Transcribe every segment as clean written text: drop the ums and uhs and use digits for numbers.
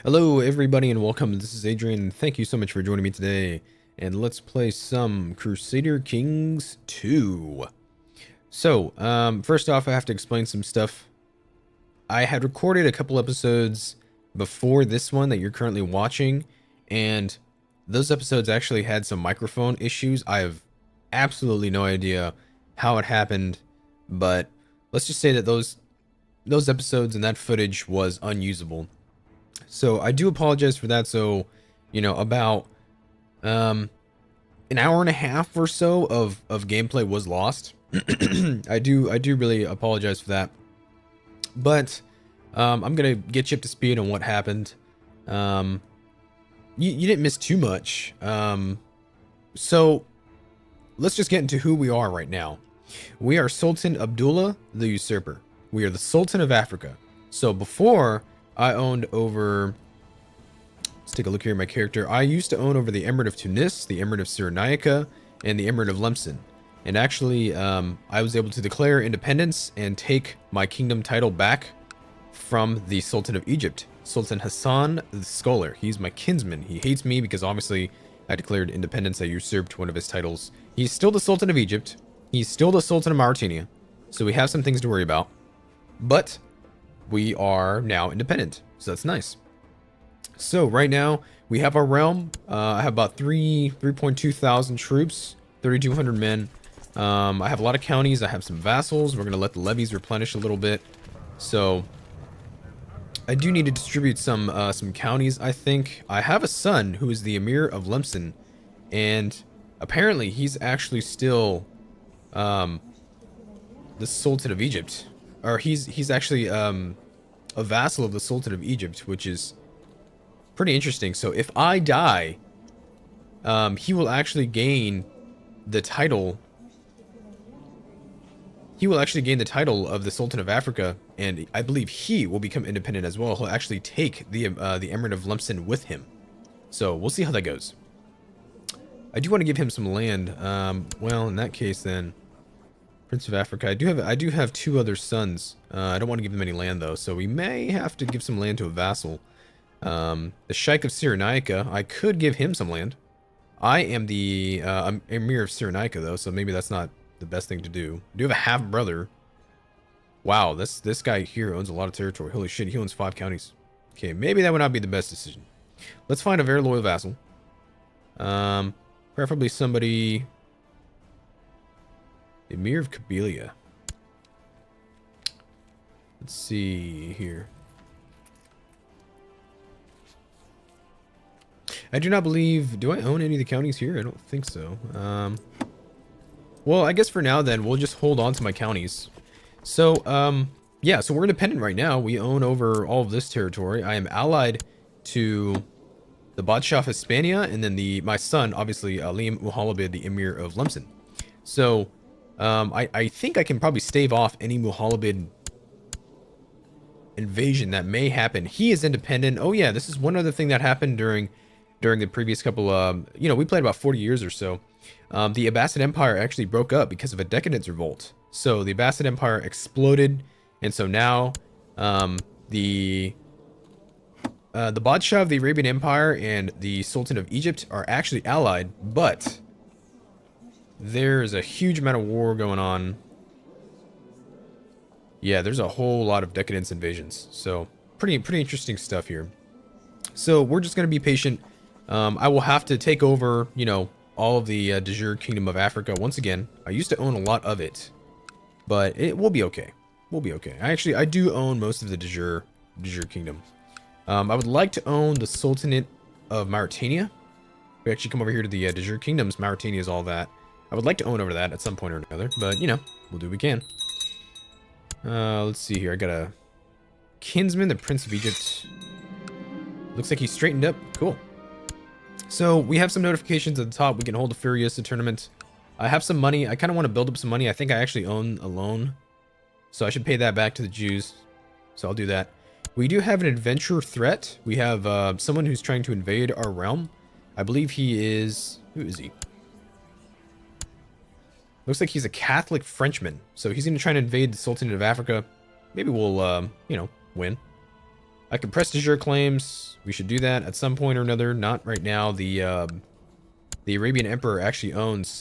Hello everybody and welcome. This is Adrian. Thank you so much for joining me today. And let's play some Crusader Kings II. So, first off, I have to explain some stuff. I had recorded a couple episodes before this one that you're currently watching, and those episodes actually had some microphone issues. I have absolutely no idea how it happened, but let's just say that those episodes and that footage was unusable. So I do apologize for that. So, about an hour and a half or so of gameplay was lost. I do really apologize for that. But I'm gonna get you up to speed on what happened. You didn't miss too much. So let's just get into who we are right now. We are Sultan Abdullah the Usurper. We are the Sultan of Africa. So before I owned over, let's take a look here at my character. I used to own over the Emirate of Tunis, the Emirate of Cyrenaica, and the Emirate of Lemson. And actually, I was able to declare independence and take my kingdom title back from the Sultan of Egypt, Sultan Hassan the Scholar. He's my kinsman. He hates me because obviously I declared independence. I usurped one of his titles. He's still the Sultan of Egypt. He's still the Sultan of Mauritania. So we have some things to worry about. But we are now independent, so that's nice. So right now we have our realm. I have about 3.2 thousand troops, 3,200 men. I have a lot of counties. I have some vassals. We're gonna let the levies replenish a little bit. So I do need to distribute some counties. I think I have a son who is the Emir of Lemson, and apparently he's actually still the Sultan of Egypt. Or he's actually a vassal of the Sultan of Egypt, which is pretty interesting. So if I die, he will actually gain the title. He will actually gain the title of the Sultan of Africa, and I believe he will become independent as well. He'll actually take the Emirate of Lemson with him. So we'll see how that goes. I do want to give him some land. Well, in that case, then. Prince of Africa. I do have two other sons. I don't want to give them any land though, so we may have to give some land to a vassal. The Sheikh of Cyrenaica, I could give him some land. I am the Emir of Cyrenaica though, so maybe that's not the best thing to do. I do have a half brother. Wow, this guy here owns a lot of territory. Holy shit, he owns 5 counties. Okay, maybe that would not be the best decision. Let's find a very loyal vassal. Preferably somebody. Emir of Kabylia. Let's see here. I do not believe... Do I own any of the counties here? I don't think so. Well, I guess for now then, we'll just hold on to my counties. So, yeah, so we're independent right now. We own over all of this territory. I am allied to the Badshah of Hispania, and then my son, obviously, Alim Muhalabid, the Emir of Lemson. So... I think I can probably stave off any Muhalabid invasion that may happen. He is independent. Oh yeah, this is one other thing that happened during the previous couple, we played about 40 years or so. The Abbasid Empire actually broke up because of a decadence revolt. So the Abbasid Empire exploded, and so now the Badshah of the Arabian Empire and the Sultan of Egypt are actually allied, but there's a huge amount of war going on. Yeah, there's a whole lot of decadence invasions. So, pretty interesting stuff here. So, we're just going to be patient. I will have to take over, all of the de jure Kingdom of Africa once again. I used to own a lot of it, but it will be okay. We'll be okay. I do own most of the de jure Kingdom. I would like to own the Sultanate of Mauritania. We actually come over here to the de jure Kingdoms. Mauritania is all that. I would like to own over that at some point or another, but, we'll do what we can. Let's see here. I got a kinsman, the Prince of Egypt. Looks like he's straightened up. Cool. So, we have some notifications at the top. We can hold a Furiosa tournament. I have some money. I kind of want to build up some money. I think I actually own a loan, so I should pay that back to the Jews. So, I'll do that. We do have an adventure threat. We have someone who's trying to invade our realm. I believe he is... Who is he? Looks like he's a Catholic Frenchman. So he's going to try and invade the Sultanate of Africa. Maybe we'll, win. I can prestige your claims. We should do that at some point or another. Not right now. The Arabian Emperor actually owns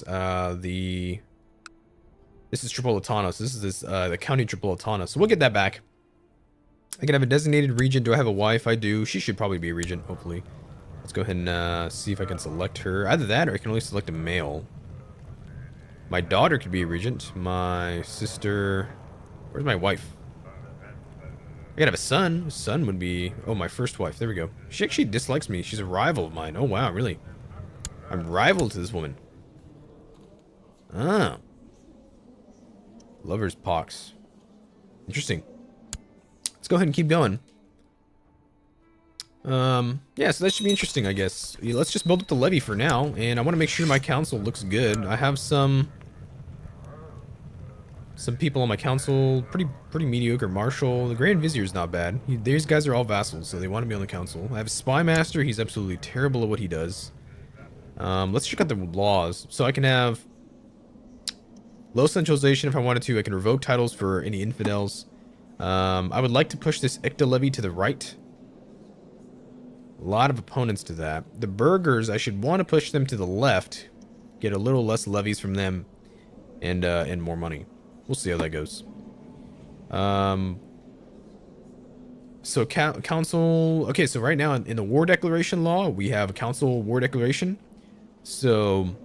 this is Tripolitano. So this is the county Tripolitano. So we'll get that back. I can have a designated regent. Do I have a wife? I do. She should probably be a regent, hopefully. Let's go ahead and see if I can select her. Either that or I can only select a male. My daughter could be a regent. My sister... Where's my wife? I could have a son. A son would be... Oh, my first wife. There we go. She actually dislikes me. She's a rival of mine. Oh, wow, really? I'm rival to this woman. Ah. Lover's pox. Interesting. Let's go ahead and keep going. Yeah, so that should be interesting, I guess. Let's just build up the levy for now, and I want to make sure my council looks good. I have some people on my council, pretty mediocre. Marshal, the Grand Vizier is not bad. These guys are all vassals, so they want to be on the council. I have a Spy Master. He's absolutely terrible at what he does. Let's check out the laws. So I can have low centralization if I wanted to. I can revoke titles for any infidels. I would like to push this Icta levy to the right. A lot of opponents to that. The burghers, I should want to push them to the left. Get a little less levies from them. And more money. We'll see how that goes. So council... Okay, so right now in the war declaration law, we have a council war declaration. So...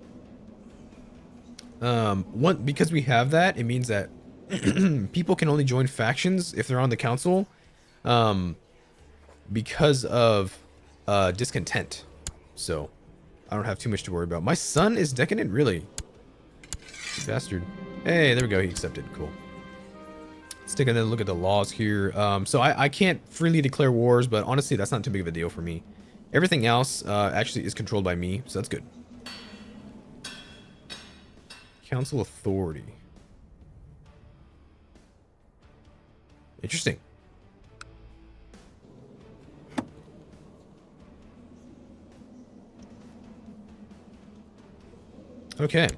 because we have that, it means that people can only join factions if they're on the council. Because of... discontent. So I don't have too much to worry about. My son is decadent, really? Bastard. Hey, there we go. He accepted. Cool. Let's take another look at the laws here. So I can't freely declare wars, but honestly, that's not too big of a deal for me. Everything else actually is controlled by me, so that's good. Council authority. Interesting. Okay.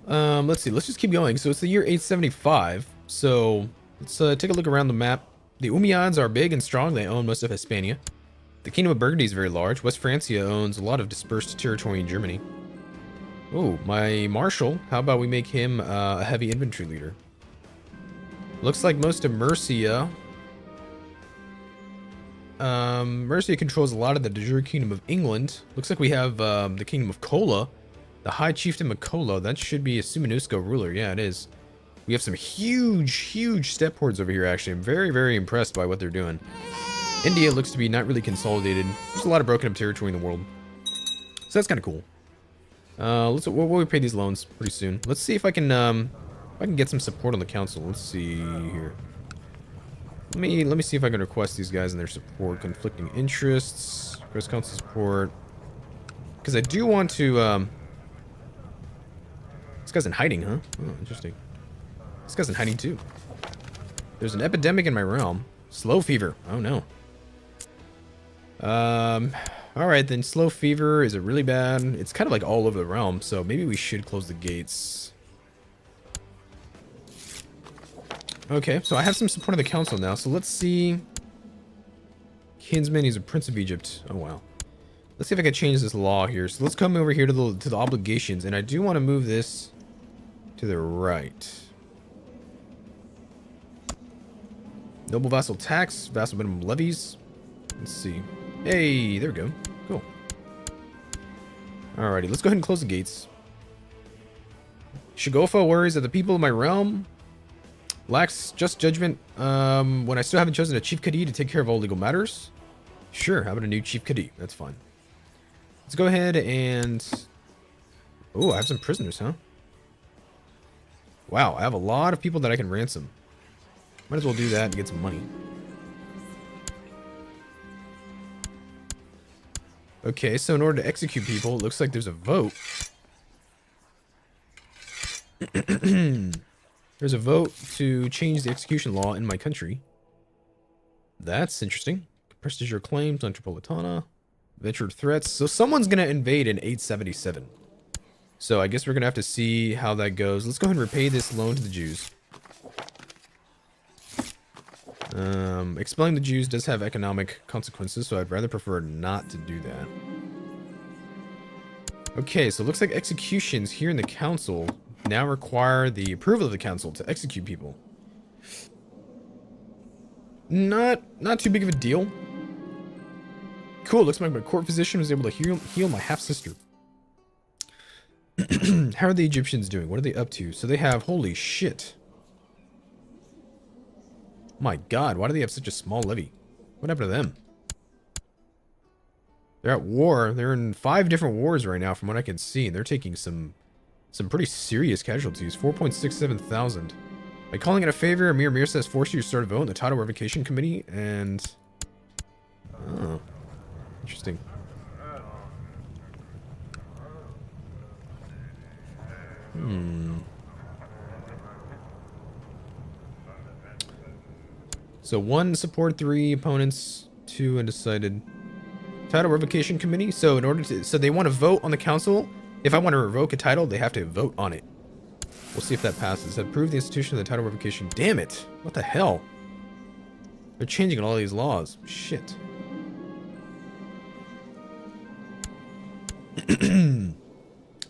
Let's see. Let's just keep going. So it's the year 875. So let's take a look around the map. The Umayyads are big and strong. They own most of Hispania. The Kingdom of Burgundy is very large. West Francia owns a lot of dispersed territory in Germany. Oh, my Marshal. How about we make him a heavy infantry leader? Looks like most of Mercia. Mercia controls a lot of the de jure Kingdom of England. Looks like we have the Kingdom of Kola. The High Chieftain of Kola. That should be a Sumenusko ruler. Yeah, it is. We have some huge step hordes over here, actually. I'm very, very impressed by what they're doing. India looks to be not really consolidated. There's a lot of broken up territory in the world. So that's kind of cool. We'll pay these loans pretty soon. Let's see if I can get some support on the council. Let's see here. Let me see if I can request these guys and their support. Conflicting interests. Request council support. Because I do want to, This guy's in hiding, huh? Oh, interesting. This guy's in hiding too. There's an epidemic in my realm. Slow fever. Oh no. Alright then, slow fever. Is it really bad? It's kind of like all over the realm, so maybe we should close the gates. Okay, so I have some support of the council now, so let's see. Kinsman, he's a prince of Egypt. Oh wow. Let's see if I can change this law here. So let's come over here to the obligations, and I do want to move this to the right. Noble vassal tax, vassal minimum levies. Let's see. Hey, there we go. Cool. Alrighty, let's go ahead and close the gates. Shagofa worries that the people of my realm lacks just judgment when I still haven't chosen a chief Cadi to take care of all legal matters. Sure, how about a new chief Cadi? That's fine. Let's go ahead and... Oh, I have some prisoners, huh? Wow, I have a lot of people that I can ransom. Might as well do that and get some money. Okay, so in order to execute people, it looks like there's a vote. There's a vote to change the execution law in my country. That's interesting. Prestige your claims on Tripolitana. Ventured threats. So someone's going to invade in 877. So I guess we're going to have to see how that goes. Let's go ahead and repay this loan to the Jews. Expelling the Jews does have economic consequences, so I'd rather prefer not to do that. Okay, so it looks like executions here in the council now require the approval of the council to execute people. Not too big of a deal. Cool, looks like my court physician was able to heal my half-sister. How are the Egyptians doing? What are they up to? So they have, holy shit. My god, why do they have such a small levy? What happened to them? They're at war. They're in 5 different wars right now from what I can see. And they're taking some pretty serious casualties. 4.67 thousand. By calling it a favor, Amir Mirza has forced you to start a vote in the title revocation committee and... Oh. Interesting. So 1 support, 3 opponents, 2 undecided. Title revocation committee. So in order to, so they want to vote on the council. If I want to revoke a title, they have to vote on it. We'll see if that passes. Approve the institution of the title revocation. Damn it! What the hell? They're changing all these laws. Shit.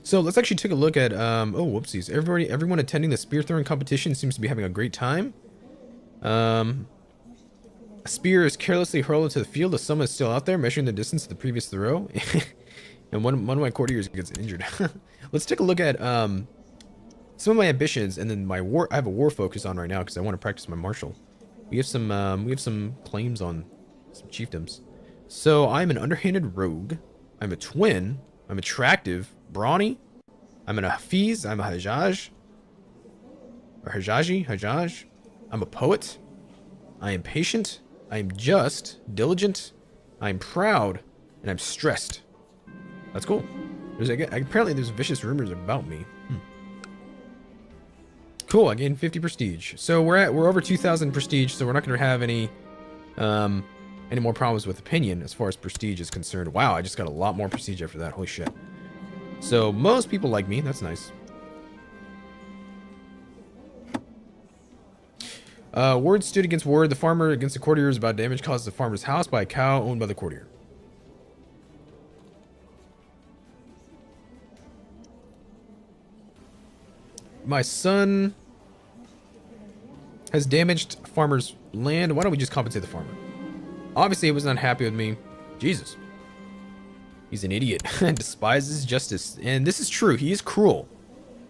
So let's actually take a look at. Oh, whoopsies! Everyone attending the spear throwing competition seems to be having a great time. A spear is carelessly hurled into the field. The someone is still out there, measuring the distance of the previous throw. And one of my courtiers gets injured. Let's take a look at some of my ambitions, and then my war. I have a war focus on right now because I want to practice my martial. We have some claims on some chiefdoms. So I'm an underhanded rogue. I'm a twin. I'm attractive, brawny. I'm an Hafiz. I'm a Hajjaj. Or Hajjaj. I'm a poet. I am patient. I am just, diligent. I am proud, and I'm stressed. That's cool. Apparently there's vicious rumors about me. Cool, I gained 50 prestige. So we're over 2,000 prestige, so we're not going to have any more problems with opinion as far as prestige is concerned. Wow, I just got a lot more prestige after that. Holy shit. So most people like me. That's nice. Word stood against word. The farmer against the courtier is about damage caused to the farmer's house by a cow owned by the courtier. My son has damaged farmer's land. Why don't we just compensate the farmer? Obviously, he was not happy with me. Jesus. He's an idiot and despises justice. And this is true. He is cruel.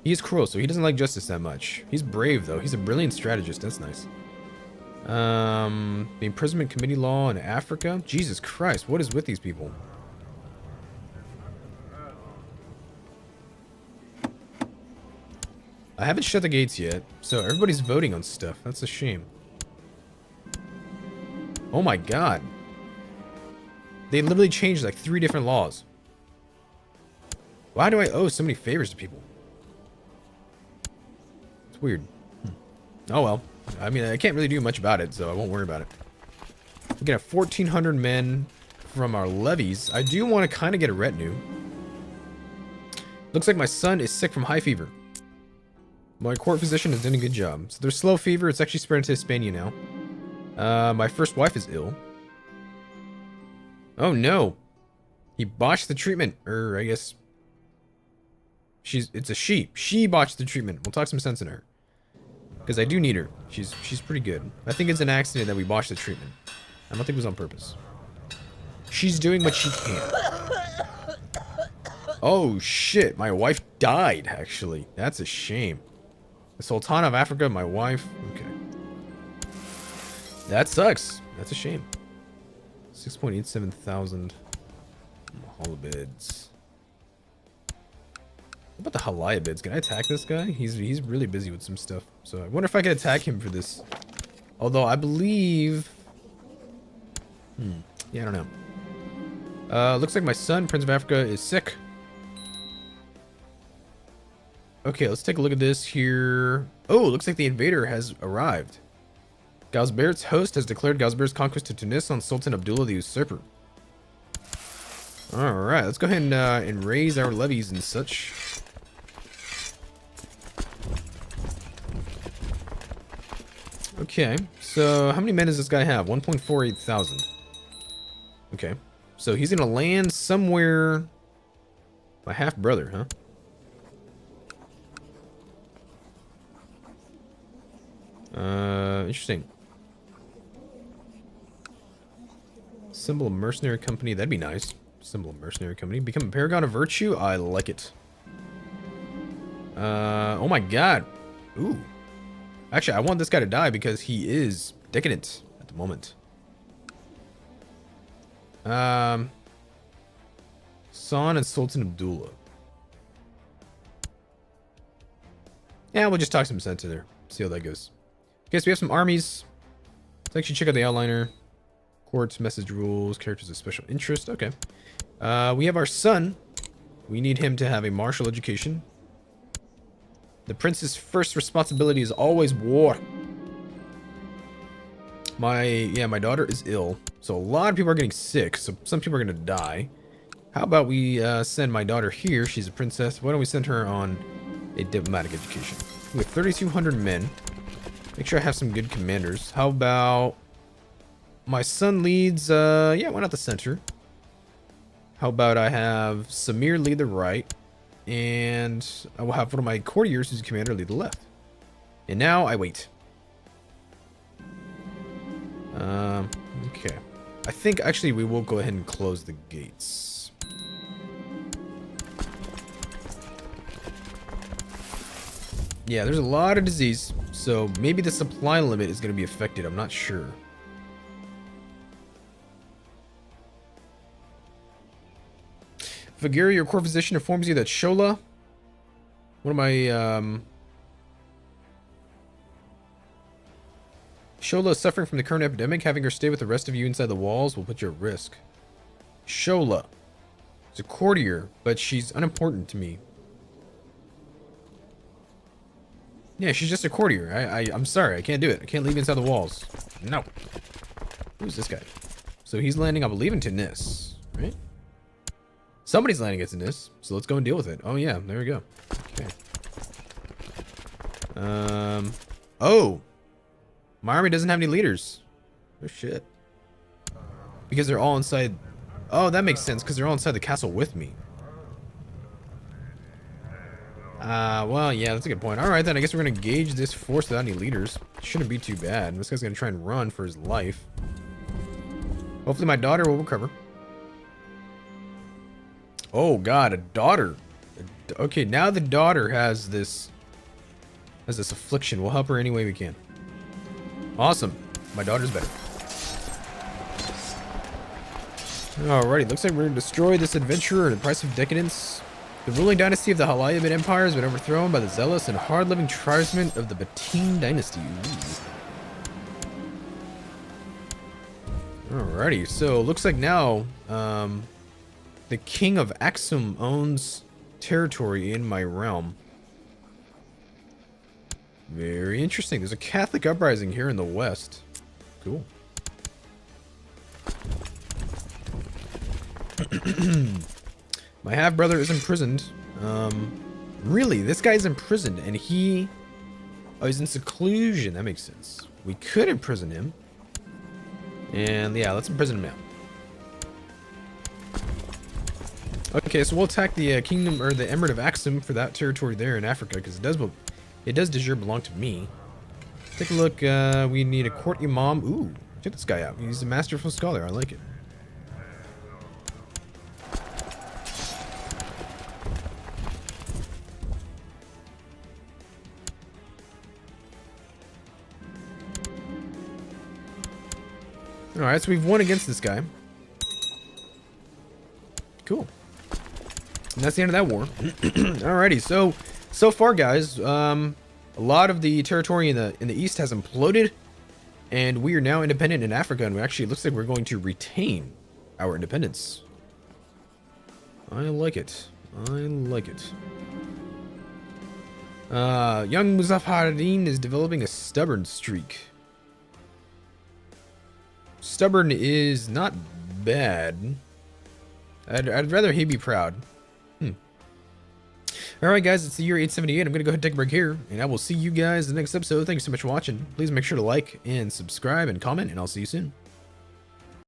He is cruel, so he doesn't like justice that much. He's brave, though. He's a brilliant strategist. That's nice. The imprisonment committee law in Africa. Jesus Christ, what is with these people? I haven't shut the gates yet, so everybody's voting on stuff. That's a shame. Oh my god. They literally changed like 3 different laws. Why do I owe so many favors to people? It's weird. Oh well. I mean, I can't really do much about it, so I won't worry about it. We can have 1,400 men from our levies. I do want to kind of get a retinue. Looks like my son is sick from high fever. My court physician has done a good job. So there's slow fever. It's actually spread into Hispania now. My first wife is ill. Oh no. He botched the treatment. Or I guess it's a she. She botched the treatment. We'll talk some sense in her. Because I do need her. She's pretty good. I think it's an accident that we botched the treatment. I don't think it was on purpose. She's doing what she can. Oh shit, my wife died actually. That's a shame. The Sultan of Africa, my wife. Okay. That sucks. That's a shame. 6.87 thousand halabids. What about the halabids? Can I attack this guy? He's really busy with some stuff. So I wonder if I can attack him for this. Although I believe... Yeah, I don't know. Looks like my son, Prince of Africa, is sick. Okay, let's take a look at this here. Oh, looks like the invader has arrived. Gazbert's host has declared Gazbert's conquest to Tunis on Sultan Abdullah the Usurper. Alright, let's go ahead and raise our levies and such. Okay, so how many men does this guy have? 1.48 thousand. Okay, so he's gonna land somewhere. My half brother, huh? Interesting. Symbol of mercenary company, that'd be nice. Symbol of mercenary company. Become a paragon of virtue? I like it. Oh my god. Ooh. Actually, I want this guy to die because he is decadent at the moment. San and Sultan Abdullah. Yeah, we'll just talk some sense in there. See how that goes. Okay, so we have some armies. Let's actually check out the outliner. Courts, message rules, characters of special interest. Okay. We have our son. We need him to have a martial education. The prince's first responsibility is always war. My daughter is ill. So a lot of people are getting sick. So some people are going to die. How about we send my daughter here? She's a princess. Why don't we send her on a diplomatic education? We have 3,200 men. Make sure I have some good commanders. How about my son leads, yeah, why not the center? How about I have Samir lead the right, and I will have one of my courtiers who's a commander lead the left. And now I wait. Okay. I think actually we will go ahead and close the gates. Yeah, there's a lot of disease, so maybe the supply limit is going to be affected. I'm not sure. Vagiri, your core physician, informs you that Shola, one of my, Shola is suffering from the current epidemic. Having her stay with the rest of you inside the walls will put you at risk. Shola. She's a courtier, but she's unimportant to me. Yeah, she's just a courtier. I'm sorry, I can't do it. I can't leave inside the walls. No. Who's this guy? So he's landing, I believe, in Tunis, right? Somebody's landing at Tunis, so let's go and deal with it. Oh yeah, there we go. Okay. Oh, my army doesn't have any leaders. Oh shit. Because they're all inside. Oh, that makes sense, because they're all inside the castle with me. Well, yeah, that's a good point. Alright then, I guess we're gonna engage this force without any leaders. Shouldn't be too bad. This guy's gonna try and run for his life. Hopefully my daughter will recover. Oh god, a daughter. Okay, now the daughter has this affliction. We'll help her any way we can. Awesome. My daughter's better. Alrighty, looks like we're gonna destroy this adventurer at the price of decadence. The ruling dynasty of the Halayabid Empire has been overthrown by the zealous and hard-living tribesmen of the Batin dynasty. Ooh. Alrighty, so looks like now the king of Aksum owns territory in my realm. Very interesting. There's a Catholic uprising here in the west. Cool. My half-brother is imprisoned. Really, this guy's imprisoned, and he... Oh, he's in seclusion. That makes sense. We could imprison him. And, yeah, let's imprison him now. Okay, so we'll attack the kingdom, or the Emirate of Aksum for that territory there in Africa, because it does de jure belong to me. Take a look. We need a court imam. Ooh, check this guy out. He's a masterful scholar. I like it. Alright, so we've won against this guy. Cool. And that's the end of that war. Alrighty, so far, guys, a lot of the territory in the east has imploded, and we are now independent in Africa, and actually, it looks like we're going to retain our independence. I like it. I like it. Young Muzaffaruddin is developing a stubborn streak. Stubborn is not bad. I'd rather he be proud. All right, guys, it's the year 878. I'm going to go ahead and take a break here, and I will see you guys in the next episode. Thank you so much for watching. Please make sure to like and subscribe and comment, and I'll see you soon.